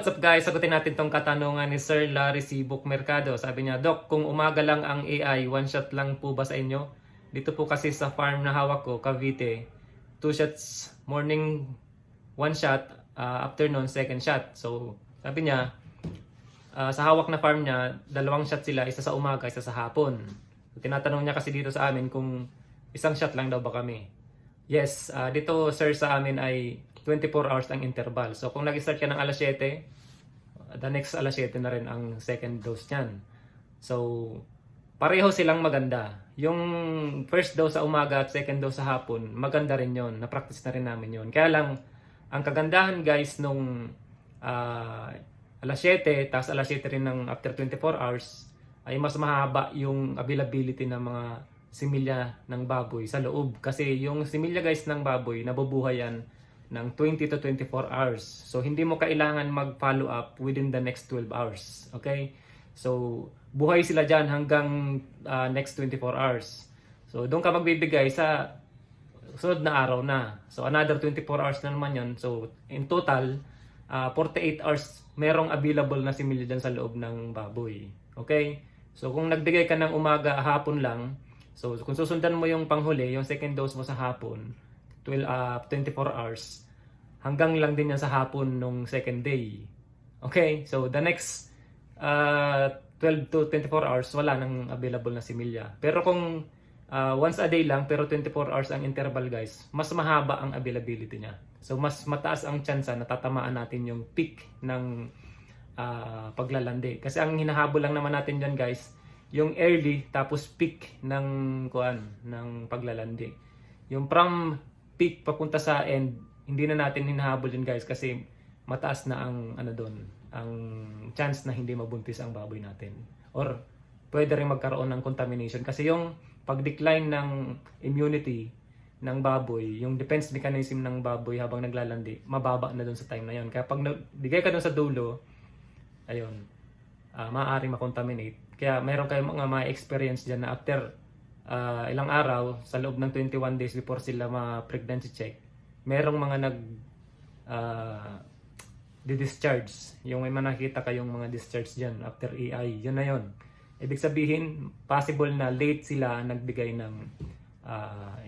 What's up guys? Sagutin natin tong katanungan ni Sir Larry Sibuk Mercado. Sabi niya, Doc, kung umaga lang ang AI, one shot lang po ba sa inyo? Dito po kasi sa farm na hawak ko, Cavite, 2 shots morning, 1 shot, afternoon, 2nd shot. So, sabi niya, sa hawak na farm niya, 2 shot sila, isa sa umaga, isa sa hapon. So, tinatanong niya kasi dito sa amin kung isang shot lang daw ba kami. Yes, dito sir sa amin ay 24 hours ang interval. So kung nag-start ka ng alas 7, the next alas 7 na rin ang second dose niyan. So pareho silang maganda. Yung first dose sa umaga at second dose sa hapon, maganda rin yon. Na-practice na rin namin yon. Kaya lang, ang kagandahan guys nung alas 7, tapos alas 7 rin ng after 24 hours, ay mas mahaba yung availability ng mga similya ng baboy sa loob. Kasi yung similya guys ng baboy, nabubuhay yan ng 20 to 24 hours. So, hindi mo kailangan mag-follow up within the next 12 hours. Okay? So, buhay sila dyan hanggang next 24 hours. So, doon ka magbibigay sa sunod na araw na. So, another 24 hours na naman yun. So, in total, 48 hours merong available na similya dyan sa loob ng baboy. Okay? So, kung nagbigay ka ng umaga, hapon lang, so kung susundan mo yung panghuli, yung second dose mo sa hapon, 24 hours, hanggang lang din yan sa hapon nung second day. Okay? So, the next 12 to 24 hours, wala nang available na similya. Pero kung once a day lang, pero 24 hours ang interval guys, mas mahaba ang availability niya. So, mas mataas ang chance na tatamaan natin yung peak ng paglalandi. Kasi ang hinahabol lang naman natin dyan guys, yung early tapos peak ng paglalandi. Yung from peak papunta sa end, hindi na natin hinahabol yun guys kasi mataas na ang ang chance na hindi mabuntis ang baboy natin. Or pwede rin magkaroon ng contamination kasi yung pag-decline ng immunity ng baboy, yung defense mechanism ng baboy habang naglalandi, mababa na dun sa time na yun. Kaya pag bigay ka dun sa dulo, ayun, maaaring makontaminate. Kaya meron kayong mga experience dyan na after ilang araw, sa loob ng 21 days before sila ma-pregnancy check, merong mga di-discharge. Yung may nakita kayong mga discharge dyan after EI, yun na yun. Ibig sabihin, possible na late sila nagbigay ng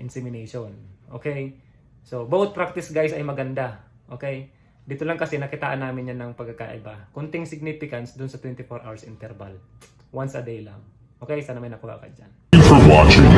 insemination. Okay? So, both practice guys ay maganda. Okay? Dito lang kasi nakitaan namin yan ng pagkakaiba. Kunting significance dun sa 24 hours interval. Once a day lang. Okay? Sana may nakuha ka dyan. For watching.